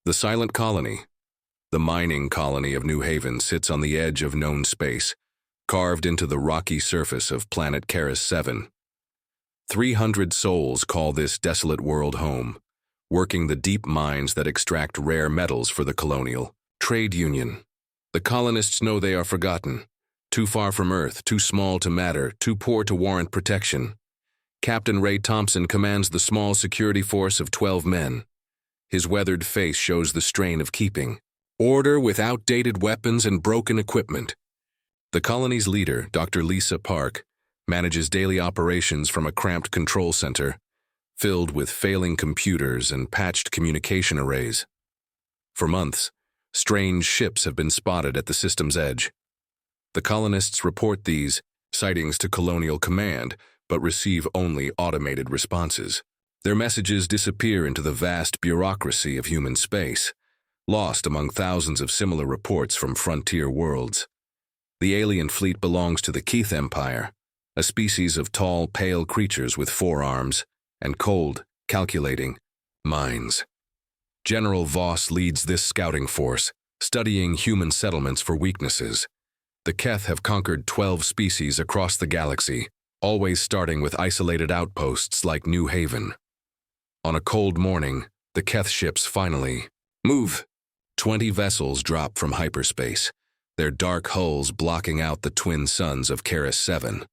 The Silent Colony. The mining colony of New Haven sits on the edge of known space, carved into the rocky surface of planet Keras 7. 300 souls call this desolate world home, working the deep mines that extract rare metals for the colonial trade union. The colonists know they are forgotten, too far from Earth, too small to matter, too poor to warrant protection. Captain Ray Thompson commands the small security force of 12 men. His weathered face shows the strain of keeping order with outdated weapons and broken equipment. The colony's leader, Dr. Lisa Park, manages daily operations from a cramped control center, filled with failing computers and patched communication arrays. For months, strange ships have been spotted at the system's edge. The colonists report these sightings to Colonial Command, but receive only automated responses. Their messages disappear into the vast bureaucracy of human space, lost among thousands of similar reports from frontier worlds. The alien fleet belongs to the Keith Empire, a species of tall, pale creatures with 4 arms and cold, calculating minds. General Voss leads this scouting force, studying human settlements for weaknesses. The Keth have conquered 12 species across the galaxy, always starting with isolated outposts like New Haven. On a cold morning, the Keth ships finally move. 20 vessels drop from hyperspace, their dark hulls blocking out the twin suns of Keras 7.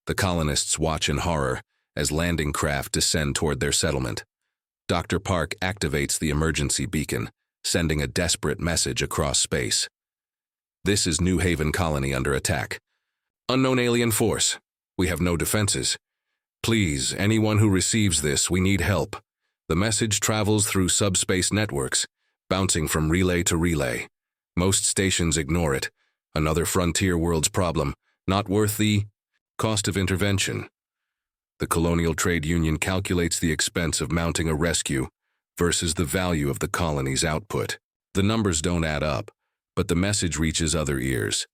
The colonists watch in horror as landing craft descend toward their settlement. Dr. Park activates the emergency beacon, sending a desperate message across space. This is New Haven Colony under attack. Unknown alien force. We have no defenses. Please, anyone who receives this, we need help. The message travels through subspace networks, bouncing from relay to relay. Most stations ignore it. Another frontier world's problem, not worth the cost of intervention. The Colonial Trade Union calculates the expense of mounting a rescue versus the value of the colony's output. The numbers don't add up, but the message reaches other ears.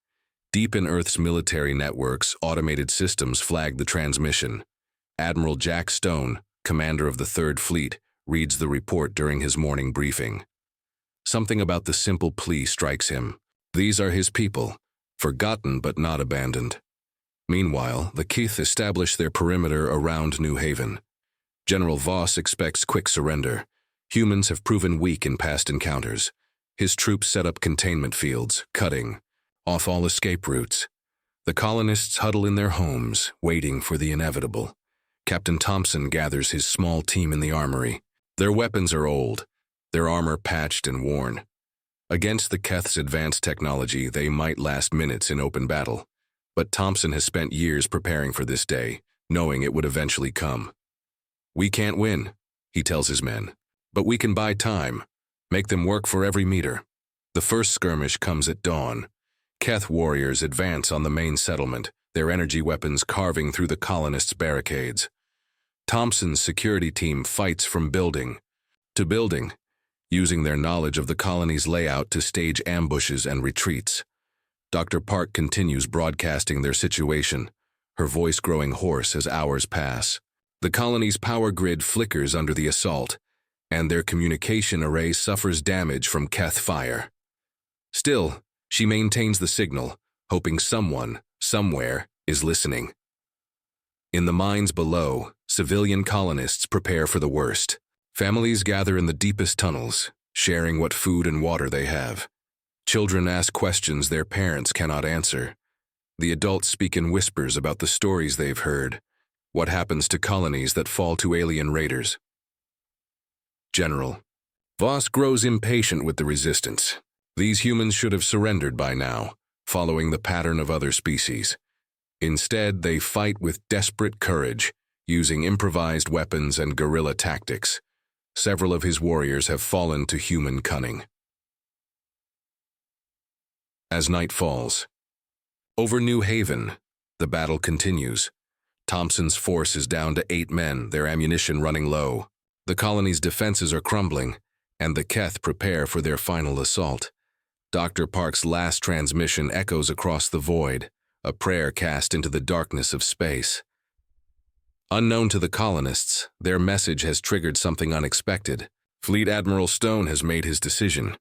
Deep in Earth's military networks, automated systems flag the transmission. Admiral Jack Stone, commander of the 3rd Fleet, reads the report during his morning briefing. Something about the simple plea strikes him. These are his people, forgotten but not abandoned. Meanwhile, the Keith establish their perimeter around New Haven. General Voss expects quick surrender. Humans have proven weak in past encounters. His troops set up containment fields, cutting off all escape routes. The colonists huddle in their homes, waiting for the inevitable. Captain Thompson gathers his small team in the armory. Their weapons are old, their armor patched and worn. Against the Keth's advanced technology, they might last minutes in open battle. But Thompson has spent years preparing for this day, knowing it would eventually come. We can't win, he tells his men, but we can buy time, make them work for every meter. The first skirmish comes at dawn. Keth warriors advance on the main settlement, their energy weapons carving through the colonists' barricades. Thompson's security team fights from building to building, using their knowledge of the colony's layout to stage ambushes and retreats. Dr. Park continues broadcasting their situation, her voice growing hoarse as hours pass. The colony's power grid flickers under the assault, and their communication array suffers damage from Keth fire. Still, she maintains the signal, hoping someone, somewhere, is listening. In the mines below, civilian colonists prepare for the worst. Families gather in the deepest tunnels, sharing what food and water they have. Children ask questions their parents cannot answer. The adults speak in whispers about the stories they've heard. What happens to colonies that fall to alien raiders? General Voss grows impatient with the resistance. These humans should have surrendered by now, following the pattern of other species. Instead, they fight with desperate courage, using improvised weapons and guerrilla tactics. Several of his warriors have fallen to human cunning. As night falls. Over New Haven, the battle continues. Thompson's force is down to 8 men, their ammunition running low. The colony's defenses are crumbling, and the Keth prepare for their final assault. Dr. Park's last transmission echoes across the void, a prayer cast into the darkness of space. Unknown to the colonists, their message has triggered something unexpected. Fleet Admiral Stone has made his decision,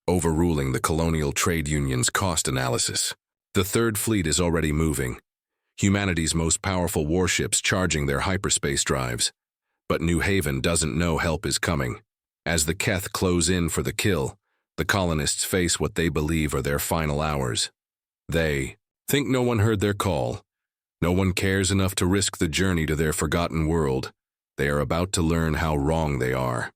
overruling the Colonial Trade Union's cost analysis. The Third Fleet is already moving, humanity's most powerful warships charging their hyperspace drives. But New Haven doesn't know help is coming. As the Keth close in for the kill, the colonists face what they believe are their final hours. They think no one heard their call. No one cares enough to risk the journey to their forgotten world. They are about to learn how wrong they are.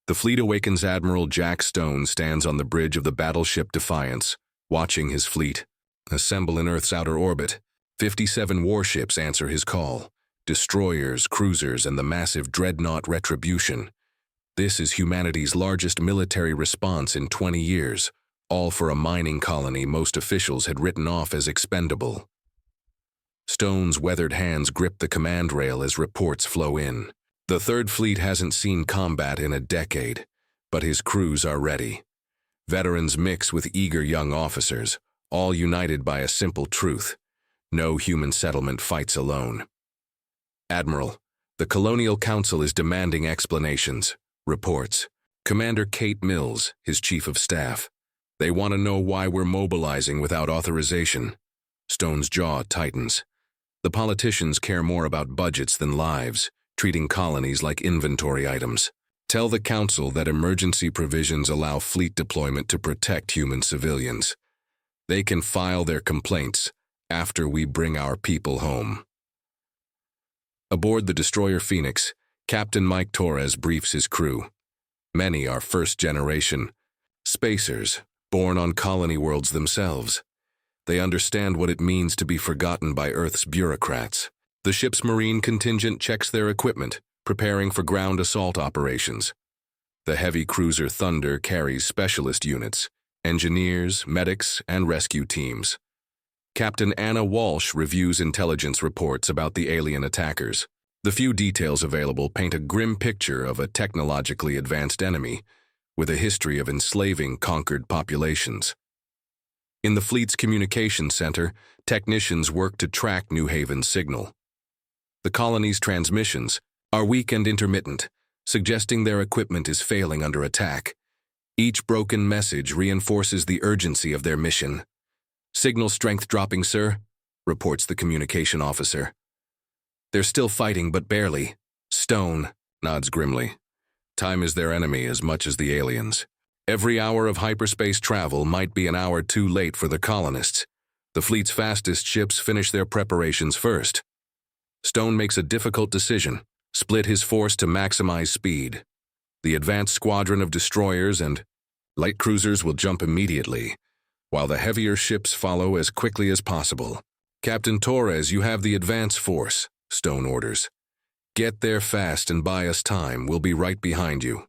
The fleet awakens. Admiral Jack Stone stands on the bridge of the battleship Defiance, watching his fleet assemble in Earth's outer orbit. 57 warships answer his call. Destroyers, cruisers, and the massive dreadnought Retribution. This is humanity's largest military response in 20 years, all for a mining colony most officials had written off as expendable. Stone's weathered hands grip the command rail as reports flow in. The Third Fleet hasn't seen combat in a decade, but his crews are ready. Veterans mix with eager young officers, all united by a simple truth: no human settlement fights alone. Admiral, the Colonial Council is demanding explanations, reports Commander Kate Mills, his chief of staff. They want to know why we're mobilizing without authorization. Stone's jaw tightens. The politicians care more about budgets than lives, treating colonies like inventory items. Tell the Council that emergency provisions allow fleet deployment to protect human civilians. They can file their complaints after we bring our people home. Aboard the destroyer Phoenix, Captain Mike Torres briefs his crew. Many are first-generation spacers, born on colony worlds themselves. They understand what it means to be forgotten by Earth's bureaucrats. The ship's marine contingent checks their equipment, preparing for ground assault operations. The heavy cruiser Thunder carries specialist units, engineers, medics, and rescue teams. Captain Anna Walsh reviews intelligence reports about the alien attackers. The few details available paint a grim picture of a technologically advanced enemy with a history of enslaving conquered populations. In the fleet's communications center, technicians work to track New Haven's signal. The colony's transmissions are weak and intermittent, suggesting their equipment is failing under attack. Each broken message reinforces the urgency of their mission. "Signal strength dropping, sir," reports the communication officer. "They're still fighting, but barely." Stone nods grimly. Time is their enemy as much as the aliens. Every hour of hyperspace travel might be an hour too late for the colonists. The fleet's fastest ships finish their preparations first. Stone makes a difficult decision: split his force to maximize speed. The advanced squadron of destroyers and light cruisers will jump immediately, while the heavier ships follow as quickly as possible. "Captain Torres, you have the advance force," Stone orders. "Get there fast and buy us time. We'll be right behind you."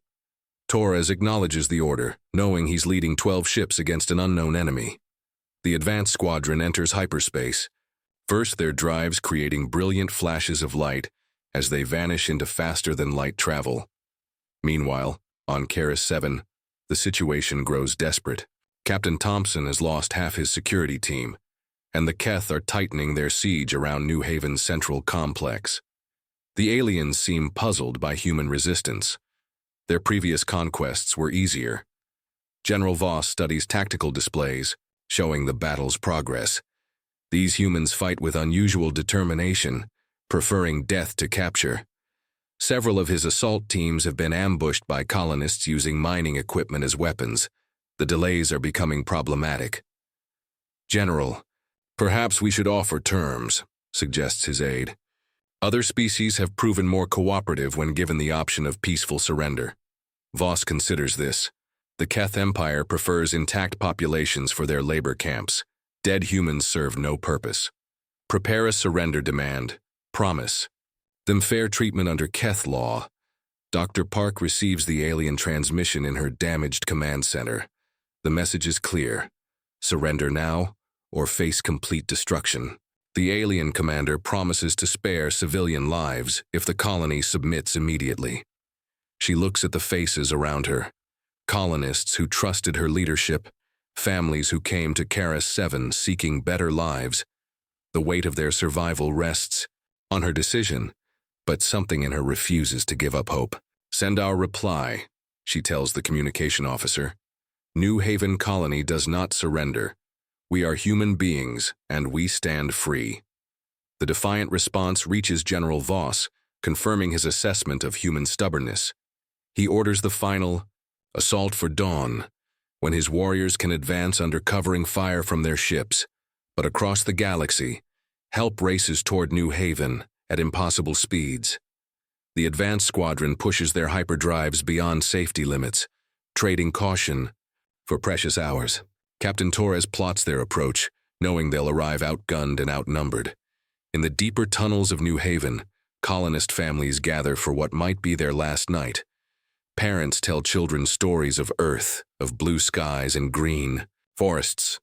Torres acknowledges the order, knowing he's leading 12 ships against an unknown enemy. The advance squadron enters hyperspace, first their drives creating brilliant flashes of light as they vanish into faster-than-light travel. Meanwhile, on Keras 7, the situation grows desperate. Captain Thompson has lost half his security team, and the Keth are tightening their siege around New Haven's central complex. The aliens seem puzzled by human resistance. Their previous conquests were easier. General Voss studies tactical displays, showing the battle's progress. These humans fight with unusual determination, preferring death to capture. Several of his assault teams have been ambushed by colonists using mining equipment as weapons. The delays are becoming problematic. "General, perhaps we should offer terms," suggests his aide. "Other species have proven more cooperative when given the option of peaceful surrender." Voss considers this. The Keth Empire prefers intact populations for their labor camps. Dead humans serve no purpose. Prepare a surrender demand. Promise them fair treatment under Keth law. Dr. Park receives the alien transmission in her damaged command center. The message is clear: surrender now or face complete destruction. The alien commander promises to spare civilian lives if the colony submits immediately. She looks at the faces around her: colonists who trusted her leadership, families who came to Keras 7 seeking better lives. The weight of their survival rests on her decision, but something in her refuses to give up hope. Send our reply, she tells the communication officer. New Haven Colony does not surrender. We are human beings, and we stand free. The defiant response reaches General Voss, confirming his assessment of human stubbornness. He orders the final assault for dawn, when his warriors can advance under covering fire from their ships. But across the galaxy, help races toward New Haven at impossible speeds. The advance squadron pushes their hyperdrives beyond safety limits, trading caution for precious hours. Captain Torres plots their approach, knowing they'll arrive outgunned and outnumbered. In the deeper tunnels of New Haven, colonist families gather for what might be their last night. Parents tell children stories of Earth, of blue skies and green forests.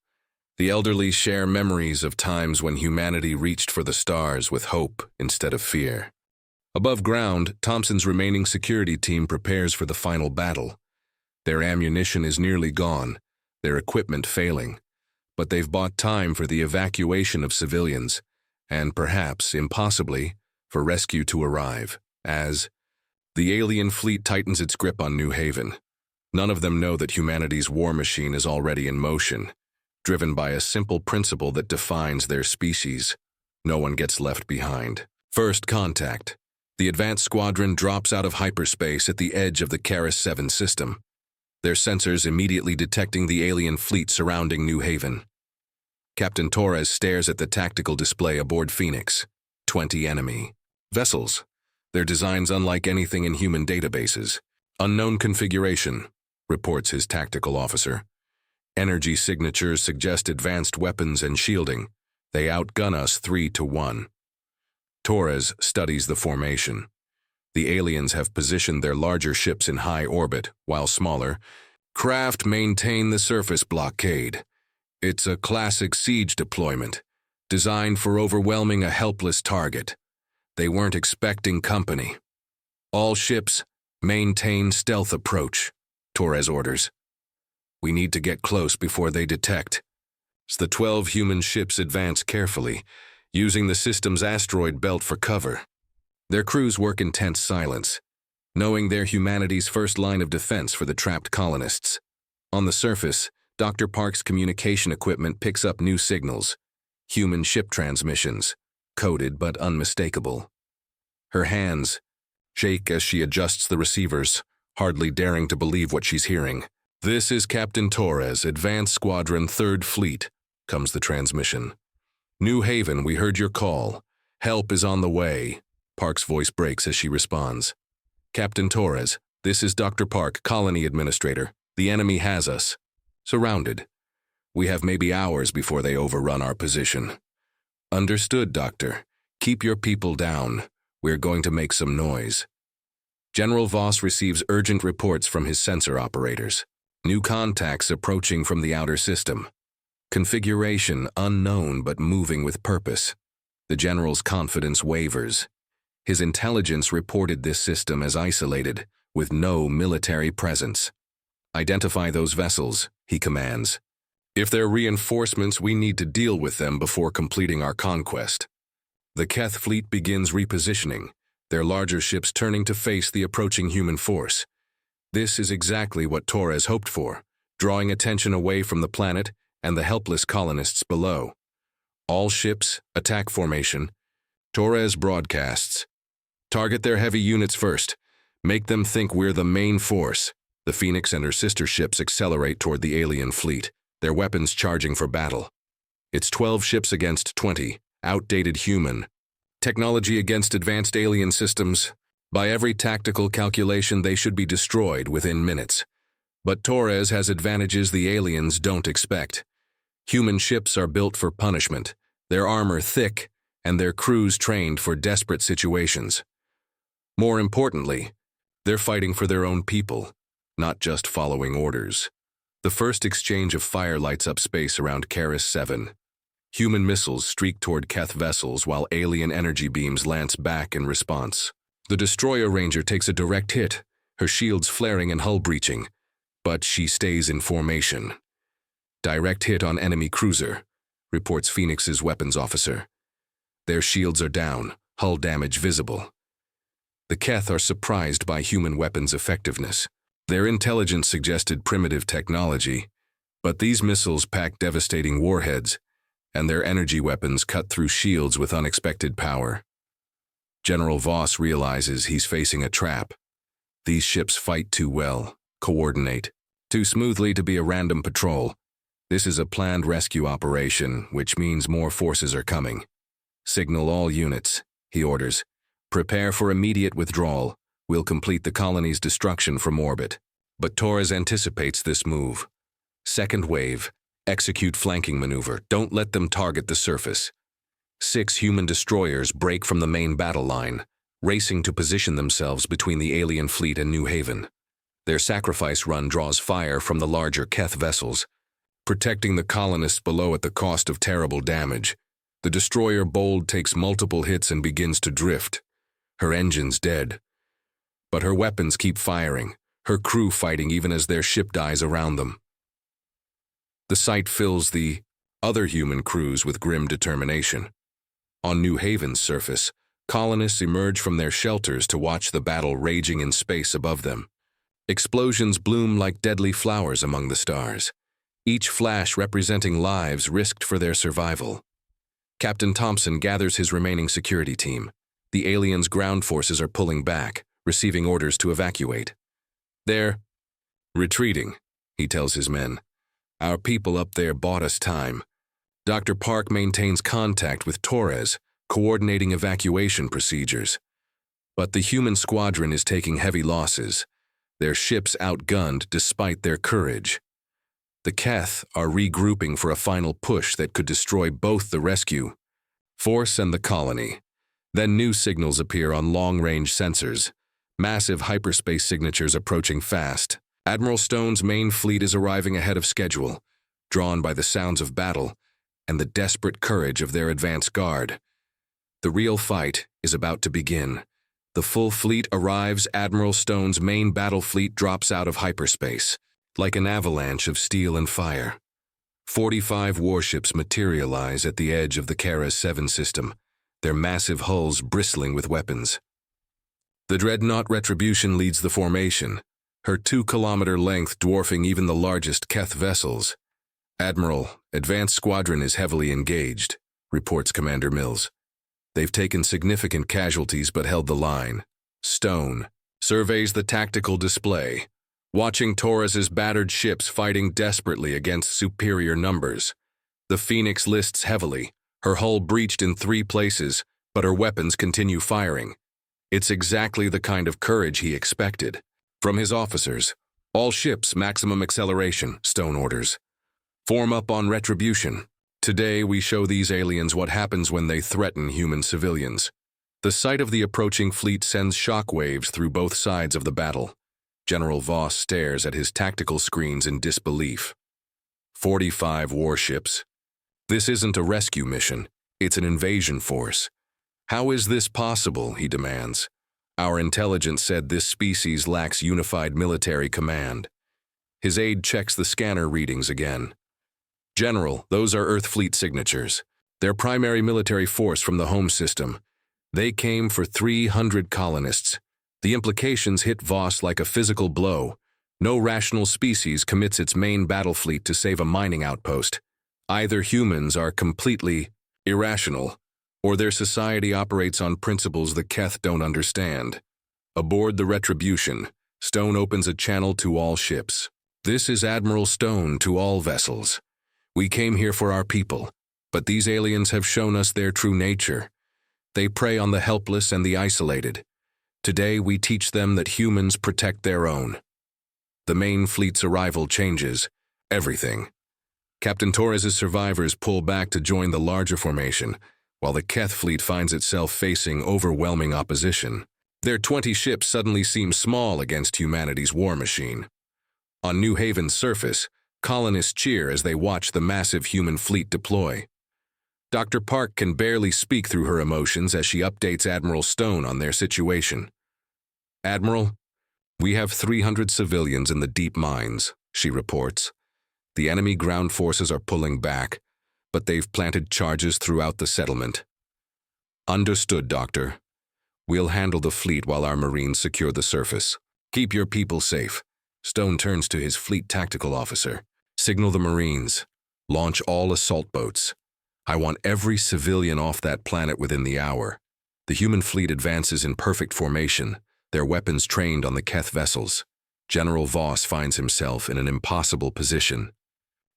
The elderly share memories of times when humanity reached for the stars with hope instead of fear. Above ground, Thompson's remaining security team prepares for the final battle. Their ammunition is nearly gone, their equipment failing, but they've bought time for the evacuation of civilians, and perhaps, impossibly, for rescue to arrive, as the alien fleet tightens its grip on New Haven. None of them know that humanity's war machine is already in motion, driven by a simple principle that defines their species. No one gets left behind. First contact. The advanced squadron drops out of hyperspace at the edge of the Karis 7 system, their sensors immediately detecting the alien fleet surrounding New Haven. Captain Torres stares at the tactical display aboard Phoenix. 20 enemy vessels. Their designs unlike anything in human databases. Unknown configuration, reports his tactical officer. Energy signatures suggest advanced weapons and shielding. They outgun us 3-1. Torres studies the formation. The aliens have positioned their larger ships in high orbit, while smaller craft maintain the surface blockade. It's a classic siege deployment, designed for overwhelming a helpless target. They weren't expecting company. All ships, maintain stealth approach, Torres orders. We need to get close before they detect. As the 12 human ships advance carefully, using the system's asteroid belt for cover. Their crews work in tense silence, knowing they're humanity's first line of defense for the trapped colonists. On the surface, Dr. Park's communication equipment picks up new signals, human ship transmissions, coded but unmistakable. Her hands shake as she adjusts the receivers, hardly daring to believe what she's hearing. "This is Captain Torres, Advanced Squadron 3rd Fleet," comes the transmission. "New Haven, we heard your call. Help is on the way." Park's voice breaks as she responds. "Captain Torres, this is Dr. Park, Colony Administrator. The enemy has us surrounded. We have maybe hours before they overrun our position." "Understood, Doctor. Keep your people down. We're going to make some noise." General Voss receives urgent reports from his sensor operators. New contacts approaching from the outer system. Configuration unknown but moving with purpose. The general's confidence wavers. His intelligence reported this system as isolated, with no military presence. "Identify those vessels," he commands. "If they're reinforcements, we need to deal with them before completing our conquest." The Keth fleet begins repositioning, their larger ships turning to face the approaching human force. This is exactly what Torres hoped for, drawing attention away from the planet and the helpless colonists below. All ships, attack formation. Torres broadcasts. "Target their heavy units first. Make them think we're the main force." The Phoenix and her sister ships accelerate toward the alien fleet, their weapons charging for battle. It's 12 ships against 20, outdated human. Technology against advanced alien systems. By every tactical calculation, they should be destroyed within minutes. But Torres has advantages the aliens don't expect. Human ships are built for punishment, their armor thick, and their crews trained for desperate situations. More importantly, they're fighting for their own people, not just following orders. The first exchange of fire lights up space around Karis 7. Human missiles streak toward Keth vessels while alien energy beams lance back in response. The destroyer ranger takes a direct hit, her shields flaring and hull breaching, but she stays in formation. "Direct hit on enemy cruiser," reports Phoenix's weapons officer. Their shields are down, hull damage visible. The Keth are surprised by human weapons' effectiveness. Their intelligence suggested primitive technology, but these missiles pack devastating warheads, and their energy weapons cut through shields with unexpected power. General Voss realizes he's facing a trap. These ships fight too well, coordinate too smoothly to be a random patrol. This is a planned rescue operation, which means more forces are coming. Signal all units, he orders. Prepare for immediate withdrawal. We'll complete the colony's destruction from orbit. But Torres anticipates this move. Second wave, execute flanking maneuver. Don't let them target the surface. 6 human destroyers break from the main battle line, racing to position themselves between the alien fleet and New Haven. Their sacrifice run draws fire from the larger Keth vessels, protecting the colonists below at the cost of terrible damage. The destroyer Bold takes multiple hits and begins to drift. Her engine's dead. But her weapons keep firing, her crew fighting even as their ship dies around them. The sight fills the other human crews with grim determination. On New Haven's surface, colonists emerge from their shelters to watch the battle raging in space above them. Explosions bloom like deadly flowers among the stars, each flash representing lives risked for their survival. Captain Thompson gathers his remaining security team. The aliens' ground forces are pulling back, receiving orders to evacuate. They're retreating, he tells his men. Our people up there bought us time. Dr. Park maintains contact with Torres, coordinating evacuation procedures. But the human squadron is taking heavy losses, their ships outgunned despite their courage. The Keth are regrouping for a final push that could destroy both the rescue force and the colony. Then new signals appear on long-range sensors, massive hyperspace signatures approaching fast. Admiral Stone's main fleet is arriving ahead of schedule, drawn by the sounds of battle and the desperate courage of their advance guard. The real fight is about to begin. The full fleet arrives. Admiral Stone's main battle fleet drops out of hyperspace, like an avalanche of steel and fire. 45 warships materialize at the edge of the Keras 7 system, their massive hulls bristling with weapons. The dreadnought Retribution leads the formation, her 2-kilometer length dwarfing even the largest Keth vessels. Admiral, advance squadron is heavily engaged, reports Commander Mills. They've taken significant casualties but held the line. Stone surveys the tactical display, watching Torres's battered ships fighting desperately against superior numbers. The Phoenix lists heavily, her hull breached in 3 places, but her weapons continue firing. It's exactly the kind of courage he expected. From his officers, all ships maximum acceleration, Stone orders. Form up on Retribution. Today we show these aliens what happens when they threaten human civilians. The sight of the approaching fleet sends shockwaves through both sides of the battle. General Voss stares at his tactical screens in disbelief. 45 warships. This isn't a rescue mission, it's an invasion force. How is this possible, he demands. Our intelligence said this species lacks unified military command. His aide checks the scanner readings again. General, those are Earth Fleet signatures. Their primary military force from the home system. They came for 300 colonists. The implications hit Voss like a physical blow. No rational species commits its main battle fleet to save a mining outpost. Either humans are completely irrational, or their society operates on principles the Keth don't understand. Aboard the Retribution, Stone opens a channel to all ships. This is Admiral Stone to all vessels. We came here for our people, but these aliens have shown us their true nature. They prey on the helpless and the isolated. Today we teach them that humans protect their own. The main fleet's arrival changes everything. Captain Torres's survivors pull back to join the larger formation, while the Keth fleet finds itself facing overwhelming opposition. Their 20 ships suddenly seem small against humanity's war machine. On New Haven's surface, colonists cheer as they watch the massive human fleet deploy. Dr. Park can barely speak through her emotions as she updates Admiral Stone on their situation. Admiral, we have 300 civilians in the deep mines, she reports. The enemy ground forces are pulling back, but they've planted charges throughout the settlement. Understood, Doctor. We'll handle the fleet while our Marines secure the surface. Keep your people safe. Stone turns to his fleet tactical officer. Signal the Marines. Launch all assault boats. I want every civilian off that planet within the hour. The human fleet advances in perfect formation, their weapons trained on the Keth vessels. General Voss finds himself in an impossible position.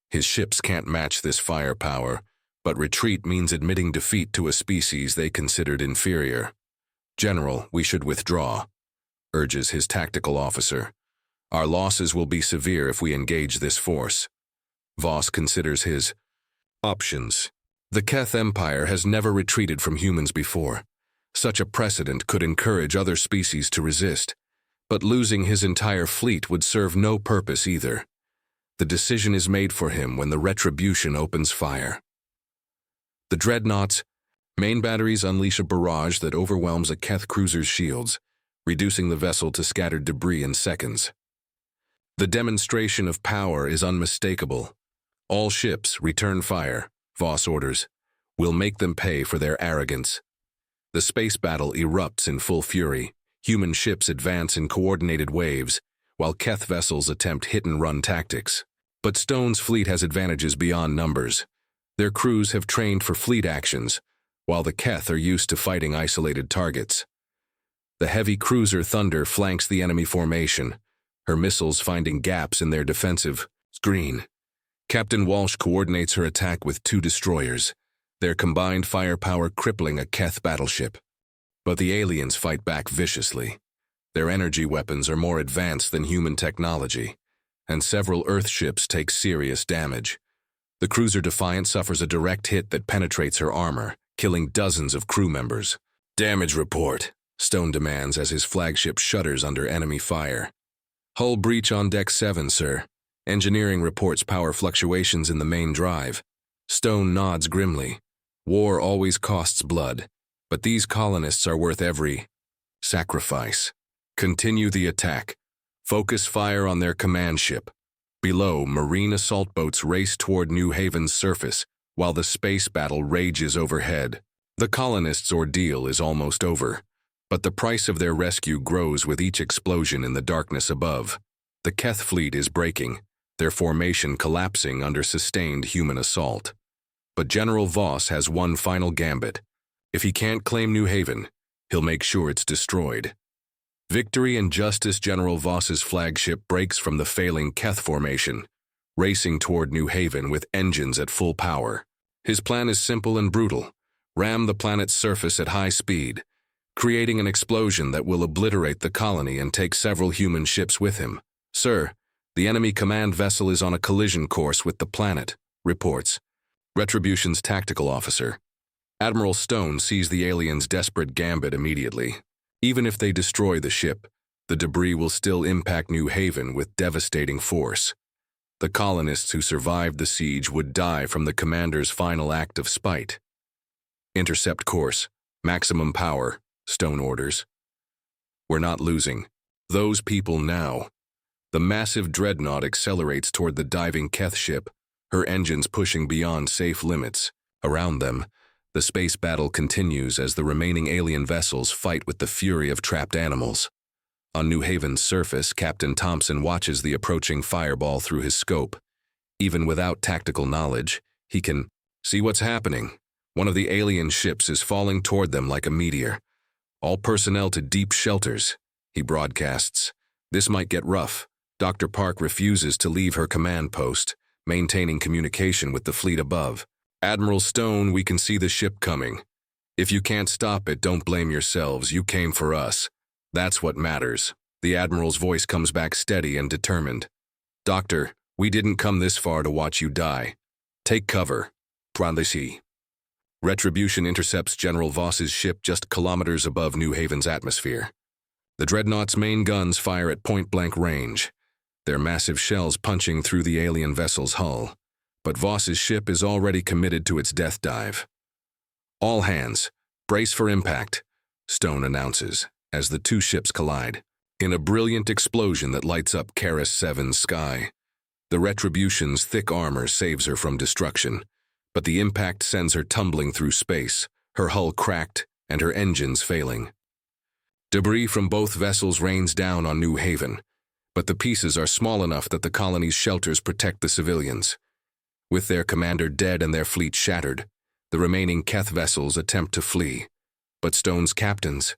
His ships can't match this firepower, but retreat means admitting defeat to a species they considered inferior. General, we should withdraw, urges his tactical officer. Our losses will be severe if we engage this force. Voss considers his options. The Keth Empire has never retreated from humans before. Such a precedent could encourage other species to resist, but losing his entire fleet would serve no purpose either. The decision is made for him when the Retribution opens fire. The Dreadnought's main batteries unleash a barrage that overwhelms a Keth cruiser's shields, reducing the vessel to scattered debris in seconds. The demonstration of power is unmistakable. All ships return fire, Voss orders. We'll make them pay for their arrogance. The space battle erupts in full fury. Human ships advance in coordinated waves, while Keth vessels attempt hit-and-run tactics. But Stone's fleet has advantages beyond numbers. Their crews have trained for fleet actions, while the Keth are used to fighting isolated targets. The heavy cruiser Thunder flanks the enemy formation, her missiles finding gaps in their defensive screen. Captain Walsh coordinates her attack with 2 destroyers, their combined firepower crippling a Keth battleship. But the aliens fight back viciously. Their energy weapons are more advanced than human technology, and several Earth ships take serious damage. The cruiser Defiant suffers a direct hit that penetrates her armor, killing dozens of crew members. Damage report, Stone demands as his flagship shudders under enemy fire. Hull breach on Deck 7, sir. Engineering reports power fluctuations in the main drive. Stone nods grimly. War always costs blood, but these colonists are worth every sacrifice. Continue the attack. Focus fire on their command ship. Below, Marine assault boats race toward New Haven's surface, while the space battle rages overhead. The colonists' ordeal is almost over, but the price of their rescue grows with each explosion in the darkness above. The Keth fleet is breaking, their formation collapsing under sustained human assault. But General Voss has one final gambit. If he can't claim New Haven, he'll make sure it's destroyed. Victory and Justice General Voss's flagship breaks from the failing Keth formation, racing toward New Haven with engines at full power. His plan is simple and brutal. Ram the planet's surface at high speed, creating an explosion that will obliterate the colony and take several human ships with him. Sir, the enemy command vessel is on a collision course with the planet, reports Retribution's tactical officer. Admiral Stone sees the aliens' desperate gambit immediately. Even if they destroy the ship, the debris will still impact New Haven with devastating force. The colonists who survived the siege would die from the commander's final act of spite. Intercept course, maximum power, Stone orders. We're not losing. Those people now. The massive dreadnought accelerates toward the diving Keth ship, her engines pushing beyond safe limits. Around them, the space battle continues as the remaining alien vessels fight with the fury of trapped animals. On New Haven's surface, Captain Thompson watches the approaching fireball through his scope. Even without tactical knowledge, he can see what's happening. One of the alien ships is falling toward them like a meteor. All personnel to deep shelters, he broadcasts. This might get rough. Dr. Park refuses to leave her command post, maintaining communication with the fleet above. Admiral Stone, we can see the ship coming. If you can't stop it, don't blame yourselves. You came for us. That's what matters. The Admiral's voice comes back steady and determined. Doctor, we didn't come this far to watch you die. Take cover. Prendez-y. Retribution intercepts General Voss's ship just kilometers above New Haven's atmosphere. The dreadnought's main guns fire at point-blank range, their massive shells punching through the alien vessel's hull. But Voss's ship is already committed to its death dive. All hands, brace for impact, Stone announces as the two ships collide. In a brilliant explosion that lights up Keras 7's sky, the Retribution's thick armor saves her from destruction, but the impact sends her tumbling through space, her hull cracked and her engines failing. Debris from both vessels rains down on New Haven, but the pieces are small enough that the colony's shelters protect the civilians. With their commander dead and their fleet shattered, the remaining Keth vessels attempt to flee, but Stone's captains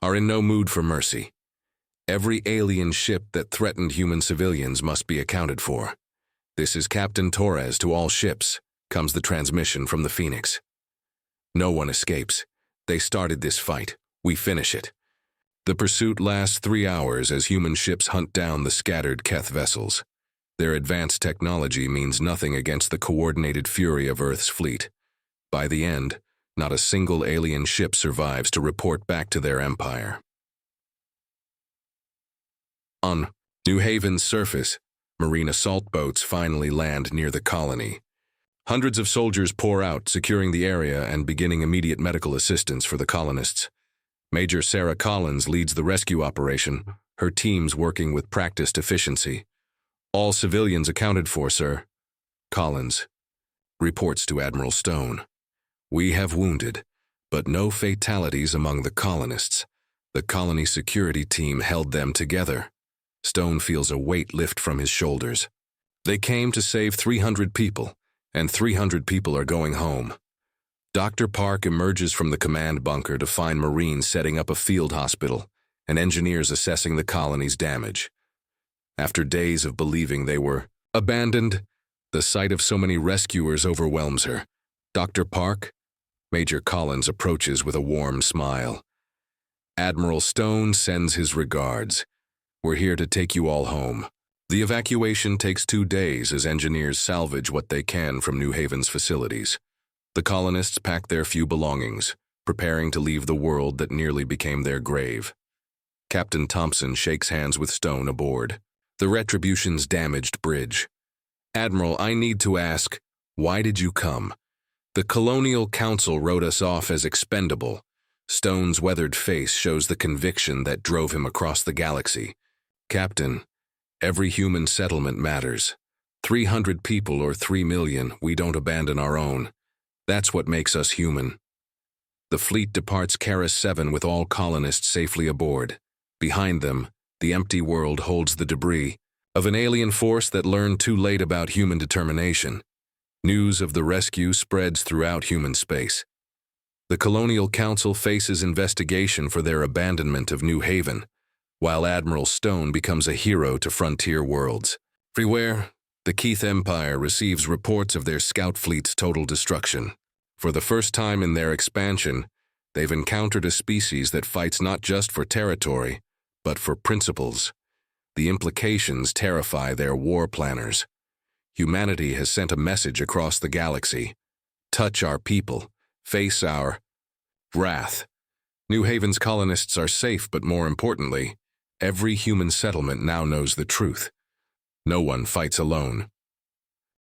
are in no mood for mercy. Every alien ship that threatened human civilians must be accounted for. "This is Captain Torres to all ships," comes the transmission from the Phoenix. "No one escapes. They started this fight. We finish it." The pursuit lasts 3 hours as human ships hunt down the scattered Keth vessels. Their advanced technology means nothing against the coordinated fury of Earth's fleet. By the end, not a single alien ship survives to report back to their empire. On New Haven's surface, marine assault boats finally land near the colony. Hundreds of soldiers pour out, securing the area and beginning immediate medical assistance for the colonists. Major Sarah Collins leads the rescue operation, her teams working with practiced efficiency. "All civilians accounted for, sir." Collins reports to Admiral Stone. "We have wounded, but no fatalities among the colonists. The colony security team held them together." Stone feels a weight lift from his shoulders. "They came to save 300 people, and 300 people are going home." Dr. Park emerges from the command bunker to find Marines setting up a field hospital and engineers assessing the colony's damage. After days of believing they were abandoned, the sight of so many rescuers overwhelms her. "Dr. Park?" Major Collins approaches with a warm smile. "Admiral Stone sends his regards. We're here to take you all home." The evacuation takes 2 days as engineers salvage what they can from New Haven's facilities. The colonists pack their few belongings, preparing to leave the world that nearly became their grave. Captain Thompson shakes hands with Stone aboard the Retribution's damaged bridge. "Admiral, I need to ask, why did you come? The Colonial Council wrote us off as expendable." Stone's weathered face shows the conviction that drove him across the galaxy. "Captain, every human settlement matters. 300 people or 3 million, we don't abandon our own. That's what makes us human." The fleet departs Karis 7 with all colonists safely aboard. Behind them, the empty world holds the debris of an alien force that learned too late about human determination. News of the rescue spreads throughout human space. The Colonial Council faces investigation for their abandonment of New Haven, while Admiral Stone becomes a hero to frontier worlds. Everywhere, the Keth Empire receives reports of their scout fleet's total destruction. For the first time in their expansion, they've encountered a species that fights not just for territory, but for principles. The implications terrify their war planners. Humanity has sent a message across the galaxy. Touch our people. Face our wrath. New Haven's colonists are safe, but more importantly, every human settlement now knows the truth. No one fights alone.